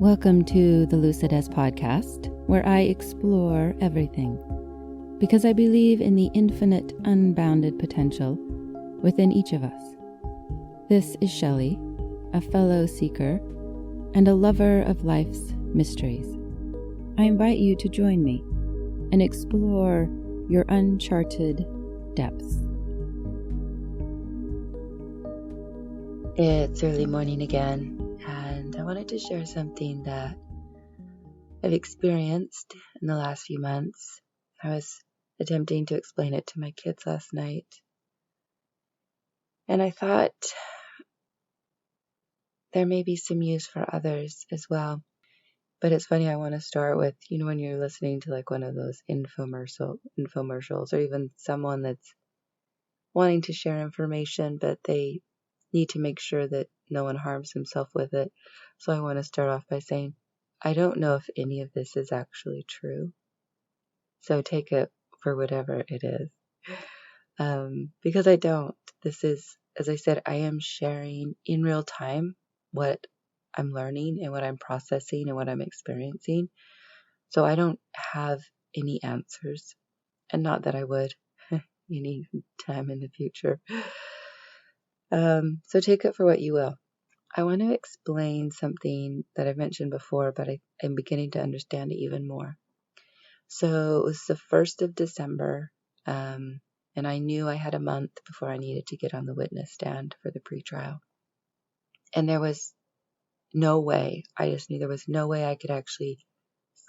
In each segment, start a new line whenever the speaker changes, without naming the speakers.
Welcome to the Lucidez podcast, where I explore everything, because I believe in the infinite, unbounded potential within each of us. This is Shelley, a fellow seeker and a lover of life's mysteries. I invite you to join me and explore your uncharted depths. It's early morning again, and I wanted to share something that I've experienced in the last few months. I was attempting to explain it to my kids last night, and I thought there may be some use for others as well. But it's funny, I want to start with, when you're listening to like one of those infomercials, or even someone that's wanting to share information, but they need to make sure that no one harms himself with it. So I want to start off by saying, I don't know if any of this is actually true. So take it for whatever it is. Because I don't. This is, as I said, I am sharing in real time what I'm learning and what I'm processing and what I'm experiencing. So I don't have any answers, and not that I would any time in the future. So take it for what you will. I want to explain something that I've mentioned before, but I'm beginning to understand it even more. So it was the 1st of December, and I knew I had a month before I needed to get on the witness stand for the pretrial. And there was no way, I just knew there was no way I could actually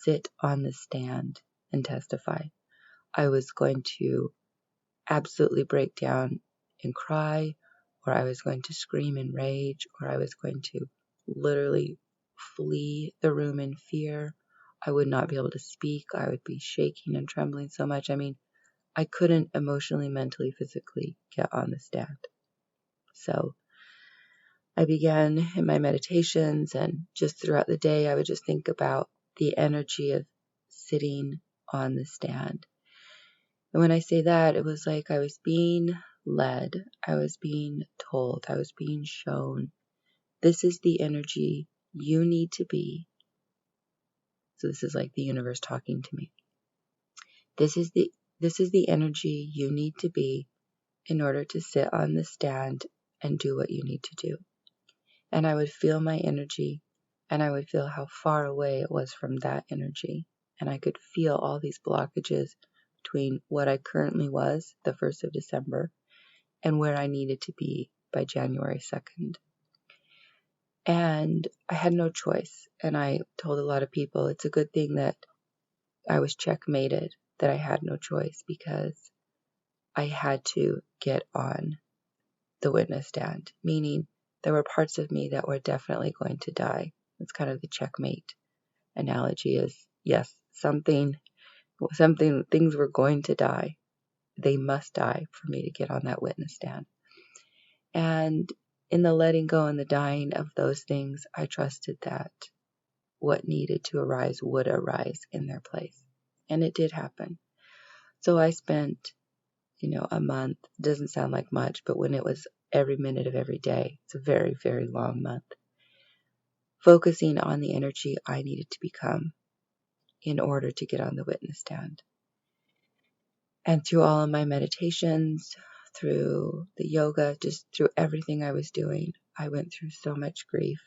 sit on the stand and testify. I was going to absolutely break down and cry, or I was going to scream in rage, or I was going to literally flee the room in fear. I would not be able to speak. I would be shaking and trembling so much. I couldn't emotionally, mentally, physically get on the stand. So I began in my meditations, and just throughout the day, I would just think about the energy of sitting on the stand. And when I say that, it was like I was being led, I was being told, I was being shown, this is the energy you need to be. So this is like the universe talking to me. This is the energy you need to be in order to sit on the stand and do what you need to do. And I would feel my energy, and I would feel how far away it was from that energy. And I could feel all these blockages between what I currently was, the 1st of December, and where I needed to be by January 2nd. And I had no choice. And I told a lot of people it's a good thing that I was checkmated, that I had no choice, because I had to get on the witness stand, meaning there were parts of me that were definitely going to die. It's kind of the checkmate analogy is, yes, things were going to die. They must die for me to get on that witness stand. And in the letting go and the dying of those things, I trusted that what needed to arise would arise in their place. And it did happen. So I spent, a month. Doesn't sound like much, but when it was every minute of every day, it's a very, very long month, focusing on the energy I needed to become in order to get on the witness stand. And through all of my meditations, through the yoga, just through everything I was doing, I went through so much grief,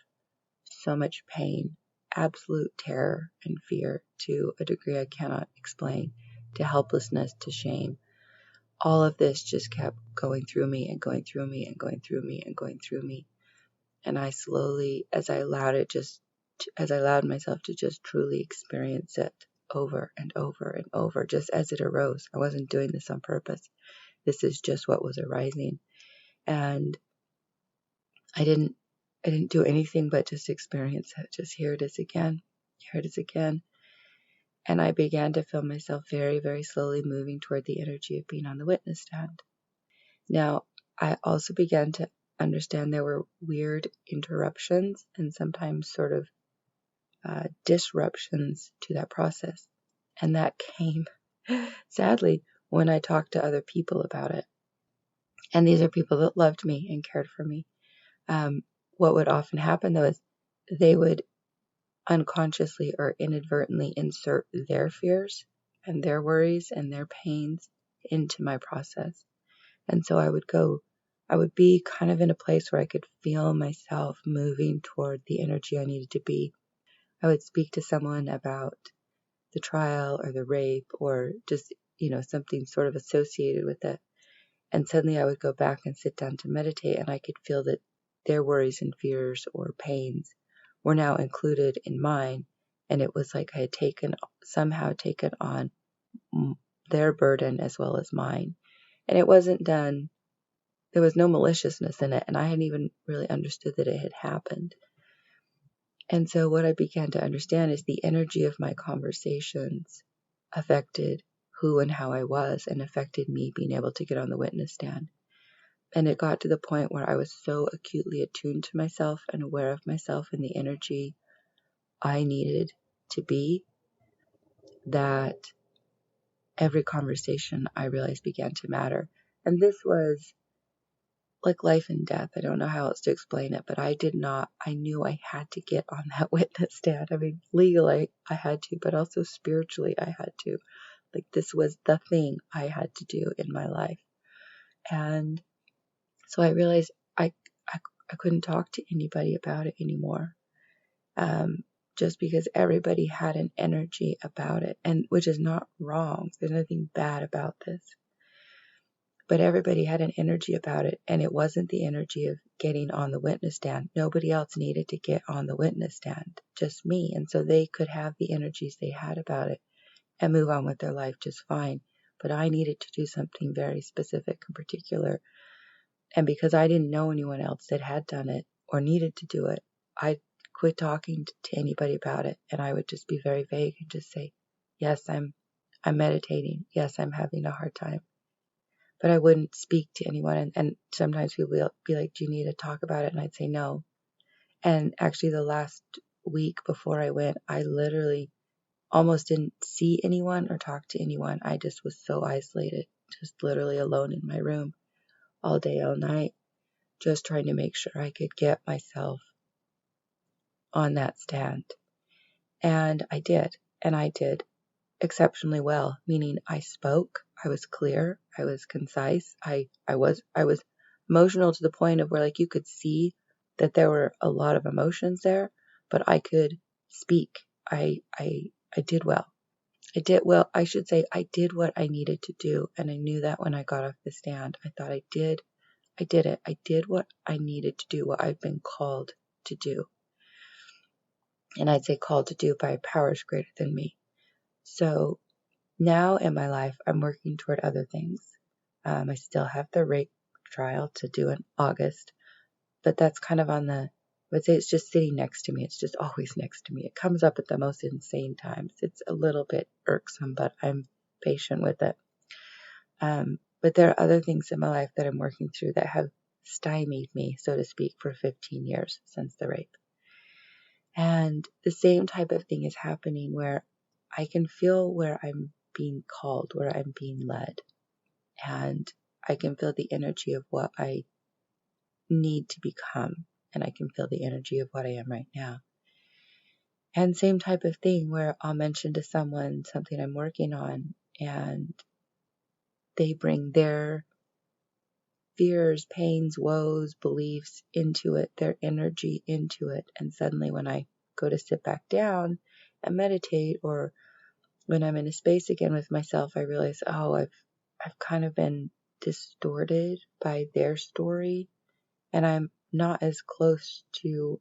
so much pain, absolute terror and fear to a degree I cannot explain, to helplessness, to shame. All of this just kept going through me and going through me and going through me and going through me. And I slowly, as I allowed myself to just truly experience it over and over and over, just as it arose. I wasn't doing this on purpose. This is just what was arising. And I didn't do anything but just experience it. Just here it is again. Here it is again. And I began to feel myself very, very slowly moving toward the energy of being on the witness stand. Now, I also began to understand there were weird interruptions and sometimes sort of disruptions to that process. And that came, sadly, when I talked to other people about it. And these are people that loved me and cared for me. What would often happen, though, is they would unconsciously or inadvertently insert their fears and their worries and their pains into my process. And so I would be kind of in a place where I could feel myself moving toward the energy I needed to be. I would speak to someone about the trial or the rape or just, something sort of associated with it. And suddenly I would go back and sit down to meditate, and I could feel that their worries and fears or pains were now included in mine. And it was like I had somehow taken on their burden as well as mine. And it wasn't done, there was no maliciousness in it, and I hadn't even really understood that it had happened. And so what I began to understand is the energy of my conversations affected who and how I was, and affected me being able to get on the witness stand. And it got to the point where I was so acutely attuned to myself and aware of myself and the energy I needed to be, that every conversation I realized began to matter. And this was like life and death. I don't know how else to explain it, but I knew I had to get on that witness stand. I mean, legally I had to, but also spiritually I had to. Like, this was the thing I had to do in my life. And so I realized I couldn't talk to anybody about it anymore. Just because everybody had an energy about it, and which is not wrong. There's nothing bad about this. But everybody had an energy about it, and it wasn't the energy of getting on the witness stand. Nobody else needed to get on the witness stand, just me. And so they could have the energies they had about it and move on with their life just fine. But I needed to do something very specific and particular. And because I didn't know anyone else that had done it or needed to do it, I quit talking to anybody about it. And I would just be very vague and just say, yes, I'm meditating. Yes, I'm having a hard time. But I wouldn't speak to anyone. And sometimes people will be like, do you need to talk about it? And I'd say no. And actually the last week before I went, I literally almost didn't see anyone or talk to anyone. I just was so isolated, just literally alone in my room all day, all night, just trying to make sure I could get myself on that stand. And I did. And I did exceptionally well, meaning I spoke, I was clear, I was concise, I was emotional to the point of where, like, you could see that there were a lot of emotions there, but I could speak. I did well. I did well. I should say I did what I needed to do, and I knew that when I got off the stand. I thought I did it. I did what I needed to do, what I've been called to do. And I'd say called to do by powers greater than me. So now in my life, I'm working toward other things. I still have the rape trial to do in August, but that's kind of on I would say it's just sitting next to me. It's just always next to me. It comes up at the most insane times. It's a little bit irksome, but I'm patient with it. But there are other things in my life that I'm working through that have stymied me, so to speak, for 15 years since the rape. And the same type of thing is happening where I can feel where I'm being called, where I'm being led. And I can feel the energy of what I need to become. And I can feel the energy of what I am right now. And same type of thing where I'll mention to someone something I'm working on, and they bring their fears, pains, woes, beliefs into it, their energy into it. And suddenly when I go to sit back down and meditate, or when I'm in a space again with myself, I realize, oh, I've kind of been distorted by their story, and I'm not as close to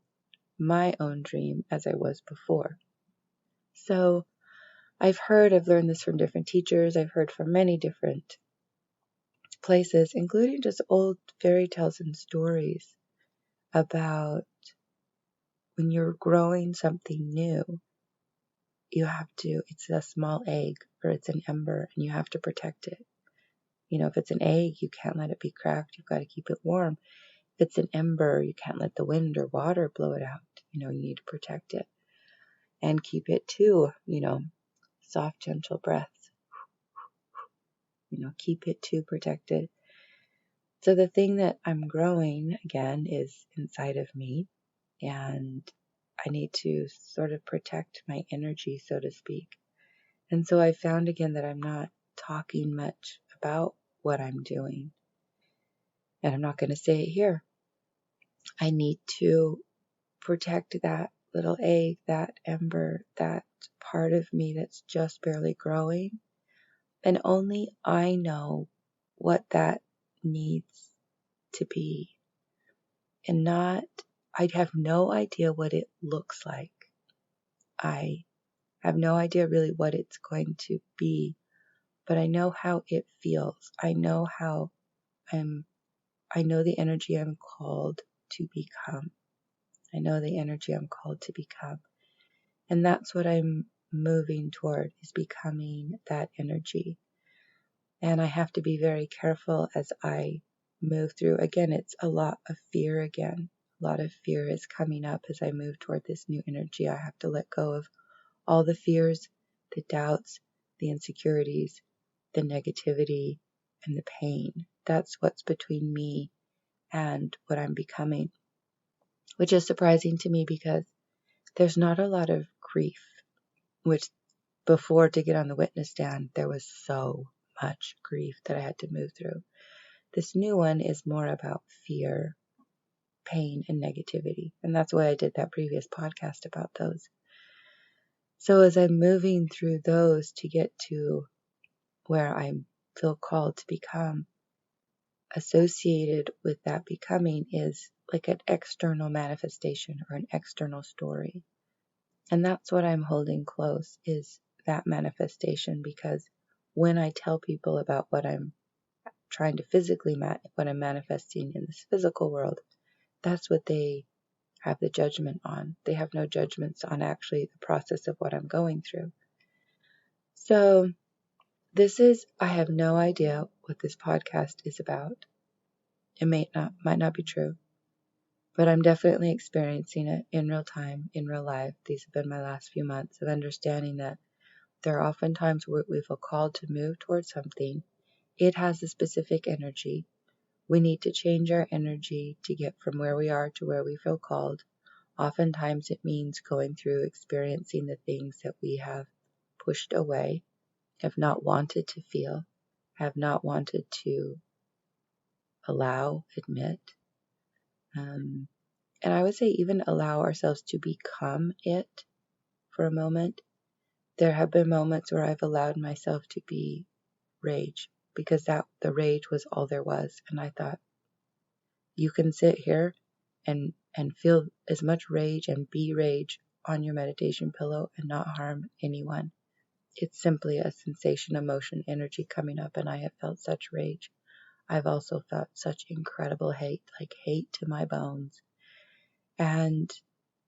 my own dream as I was before. So I've learned this from different teachers. I've heard from many different places, including just old fairy tales and stories about when you're growing something new, it's a small egg or it's an ember, and you have to protect it. If it's an egg, you can't let it be cracked. You've got to keep it warm. If it's an ember, you can't let the wind or water blow it out. You need to protect it and keep it too, soft, gentle breaths. Keep it too protected. So the thing that I'm growing again is inside of me, and I need to sort of protect my energy, so to speak. And so I found again that I'm not talking much about what I'm doing. And I'm not going to say it here. I need to protect that little egg, that ember, that part of me that's just barely growing. And only I know what that needs to be. And I have no idea what it looks like. I have no idea really what it's going to be, but I know how it feels. I know I know the energy I'm called to become. I know the energy I'm called to become. And that's what I'm moving toward, is becoming that energy. And I have to be very careful as I move through. Again, it's a lot of fear again. A lot of fear is coming up as I move toward this new energy. I have to let go of all the fears, the doubts, the insecurities, the negativity, and the pain. That's what's between me and what I'm becoming, which is surprising to me because there's not a lot of grief, which before, to get on the witness stand, there was so much grief that I had to move through. This new one is more about fear, pain, and negativity. And that's why I did that previous podcast about those. So as I'm moving through those to get to where I feel called to become, associated with that becoming is like an external manifestation or an external story. And that's what I'm holding close, is that manifestation, because when I tell people about what I'm trying to physically, what I'm manifesting in this physical world, that's what they have the judgment on. They have no judgments on actually the process of what I'm going through. So I have no idea what this podcast is about. It might not be true, but I'm definitely experiencing it in real time, in real life. These have been my last few months of understanding that there are often times where we feel called to move towards something. It has a specific energy. We need to change our energy to get from where we are to where we feel called. Oftentimes it means going through experiencing the things that we have pushed away, have not wanted to feel, have not wanted to allow, admit. And I would say even allow ourselves to become it for a moment. There have been moments where I've allowed myself to be rage, because the rage was all there was. And I thought, you can sit here and feel as much rage and be rage on your meditation pillow and not harm anyone. It's simply a sensation, emotion, energy coming up, and I have felt such rage. I've also felt such incredible hate, like hate to my bones. And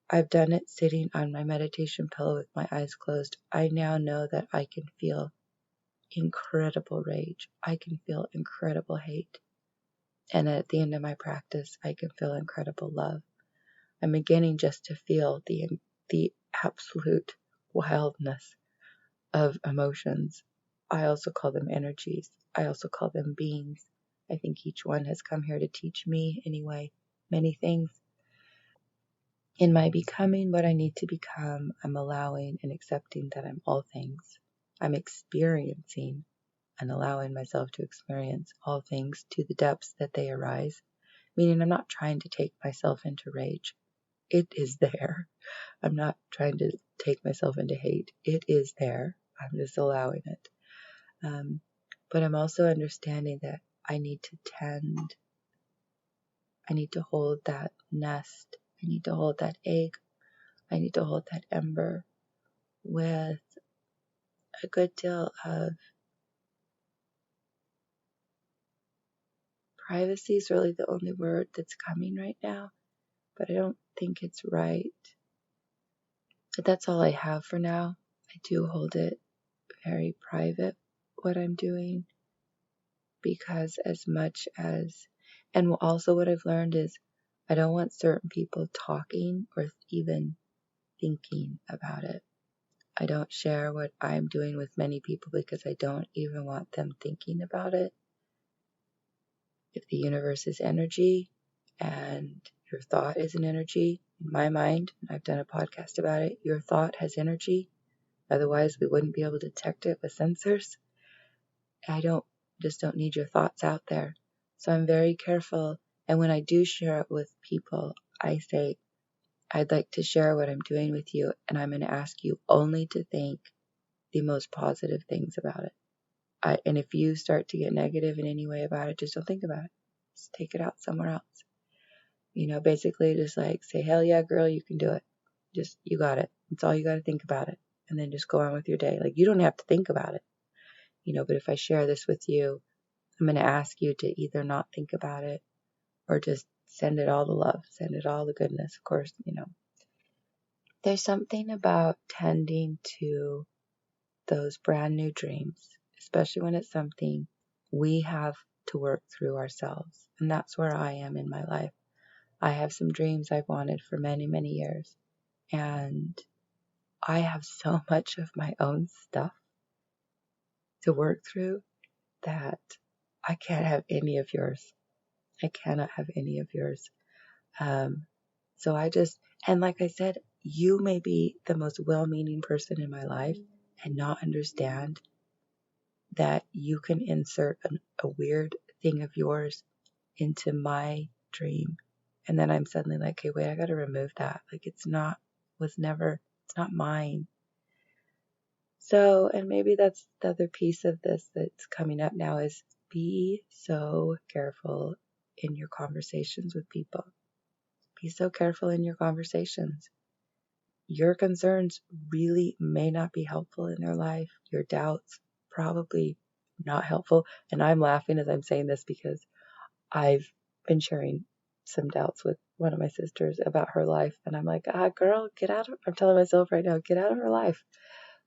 I've done it sitting on my meditation pillow with my eyes closed. I now know that I can feel incredible rage. I can feel incredible hate. And at the end of my practice, I can feel incredible love. I'm beginning just to feel the absolute wildness of emotions. I also call them energies. I also call them beings. I think each one has come here to teach me, anyway, many things. In my becoming what I need to become, I'm allowing and accepting that I'm all things. I'm experiencing and allowing myself to experience all things to the depths that they arise, meaning I'm not trying to take myself into rage. It is there. I'm not trying to take myself into hate. It is there. I'm just allowing it. But I'm also understanding that I need to tend. I need to hold that nest. I need to hold that egg. I need to hold that ember with a good deal of privacy is really the only word that's coming right now, but I don't think it's right. But that's all I have for now. I do hold it very private, what I'm doing, because and also what I've learned is I don't want certain people talking or even thinking about it. I don't share what I'm doing with many people because I don't even want them thinking about it. If the universe is energy and Your thought is an energy. In my mind, I've done a podcast about it, your thought has energy. Otherwise, we wouldn't be able to detect it with sensors. I don't need your thoughts out there. So I'm very careful. And when I do share it with people, I say, I'd like to share what I'm doing with you, and I'm going to ask you only to think the most positive things about it. And if you start to get negative in any way about it, just don't think about it. Just take it out somewhere else. Basically just like say, hell yeah, girl, you can do it. Just, you got it. It's all you got to think about it. And then just go on with your day. Like, you don't have to think about it. But if I share this with you, I'm going to ask you to either not think about it or just send it all the love, send it all the goodness. Of course, there's something about tending to those brand new dreams, especially when it's something we have to work through ourselves. And that's where I am in my life. I have some dreams I've wanted for many, many years. And I have so much of my own stuff to work through that I can't have any of yours. I cannot have any of yours. So and like I said, you may be the most well-meaning person in my life and not understand that you can insert a weird thing of yours into my dream. And then I'm suddenly like, hey, wait, I got to remove that. Like, it's not mine. So, and maybe that's the other piece of this that's coming up now is be so careful in your conversations with people. Be so careful in your conversations. Your concerns really may not be helpful in their life. Your doubts, probably not helpful. And I'm laughing as I'm saying this because I've been sharing some doubts with one of my sisters about her life. And I'm like, girl, I'm telling myself right now, get out of her life.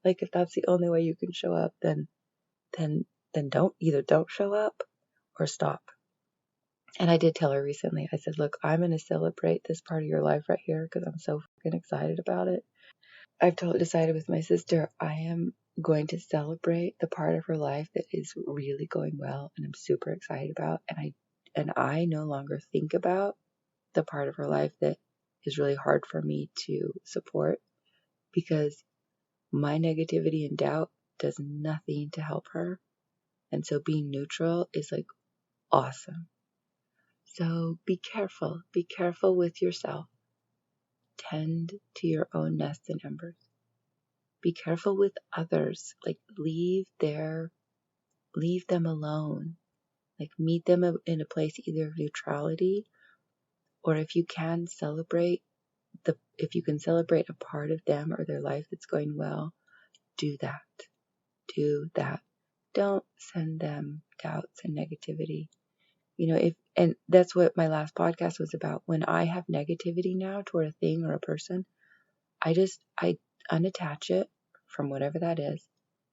Like, if that's the only way you can show up, then don't show up or stop. And I did tell her recently, I said, look, I'm going to celebrate this part of your life right here because I'm so fucking excited about it. I've decided with my sister, I am going to celebrate the part of her life that is really going well and I'm super excited about. And I no longer think about the part of her life that is really hard for me to support because my negativity and doubt does nothing to help her. And so being neutral is like awesome. So be careful. Be careful with yourself. Tend to your own nest and embers. Be careful with others. Like leave them alone. Like meet them in a place either of neutrality or if you can celebrate a part of them or their life that's going well, do that. Do that. Don't send them doubts and negativity. And that's what my last podcast was about. When I have negativity now toward a thing or a person, I unattach it from whatever that is.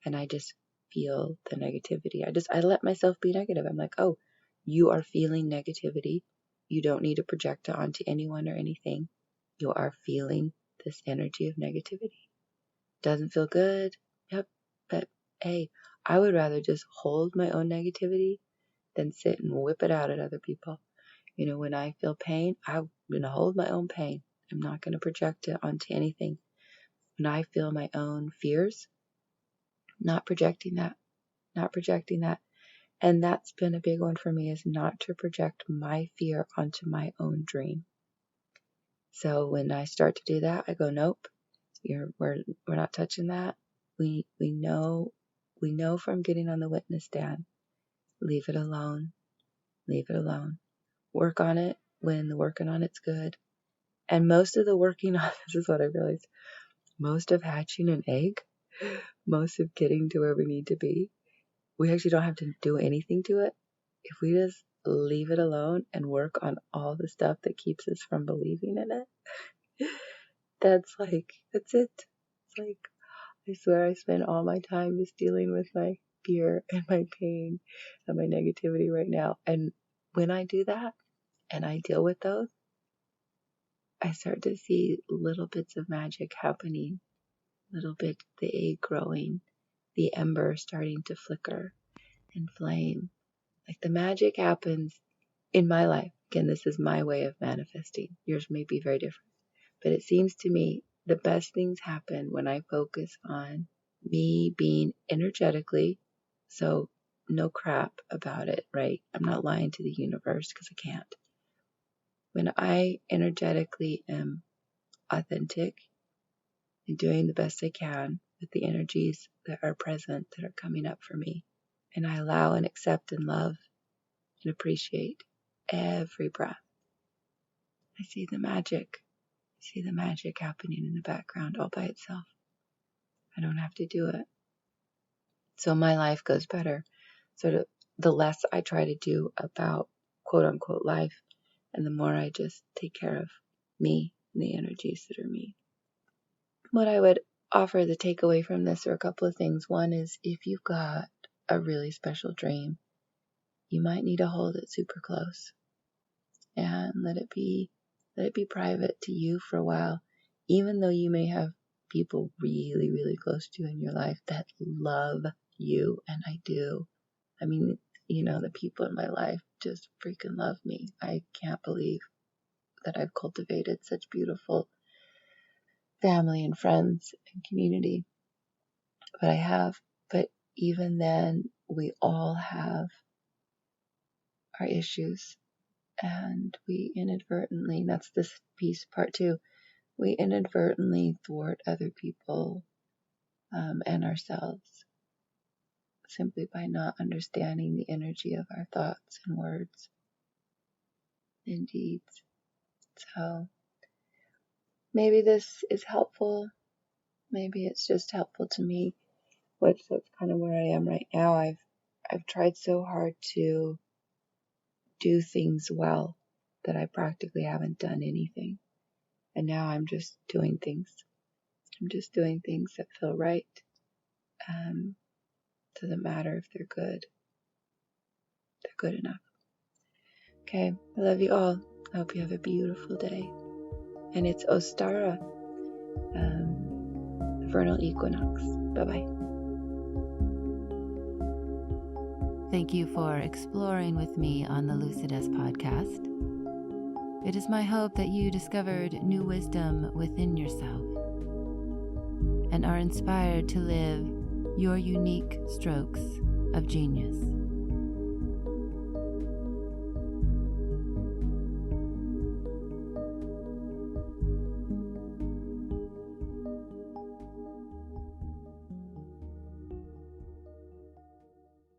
And I just feel the negativity. I let myself be negative. I'm like, oh, you are feeling negativity. You don't need to project it onto anyone or anything. You are feeling this energy of negativity. Doesn't feel good. Yep. But hey, I would rather just hold my own negativity than sit and whip it out at other people. When I feel pain, I'm going to hold my own pain. I'm not going to project it onto anything. When I feel my own fears, not projecting that. And that's been a big one for me, is not to project my fear onto my own dream. So when I start to do that, I go, nope, we're not touching that. We know from getting on the witness stand, leave it alone. Work on it when the working on it's good. And most of the working on this is what I realized. Most of hatching an egg, most of getting to where we need to be, we actually don't have to do anything to it. If we just leave it alone and work on all the stuff that keeps us from believing in it, that's it. It's like, I swear I spend all my time just dealing with my fear and my pain and my negativity right now. And when I do that and I deal with those, I start to see little bits of magic happening, little bit the egg growing, the ember starting to flicker and flame. Like the magic happens in my life. Again, this is my way of manifesting. Yours may be very different. But it seems to me the best things happen when I focus on me being energetically, so no crap about it, right? I'm not lying to the universe because I can't. When I energetically am authentic and doing the best I can with the energies that are present, that are coming up for me, and I allow and accept and love and appreciate every breath, I see the magic. I see the magic happening in the background all by itself. I don't have to do it. So my life goes better. Sort of the less I try to do about quote unquote life, and the more I just take care of me and the energies that are me. What I would offer the takeaway from this are a couple of things. One is, if you've got a really special dream, you might need to hold it super close and let it be private to you for a while, even though you may have people really, really close to you in your life that love you, and I do. I mean, the people in my life just freaking love me. I can't believe that I've cultivated such beautiful family and friends and community. But I have. But even then, we all have our issues, and we inadvertently, that's this piece, part 2, we inadvertently thwart other people and ourselves simply by not understanding the energy of our thoughts and words and deeds. So maybe this is helpful. Maybe it's just helpful to me. That's kind of where I am right now. I've tried so hard to do things well that I practically haven't done anything. And now I'm just doing things. I'm just doing things that feel right. Doesn't matter if they're good. They're good enough. Okay, I love you all. I hope you have a beautiful day. And it's Ostara, Vernal Equinox. Bye-bye.
Thank you for exploring with me on the Lucidess podcast. It is my hope that you discovered new wisdom within yourself and are inspired to live your unique strokes of genius.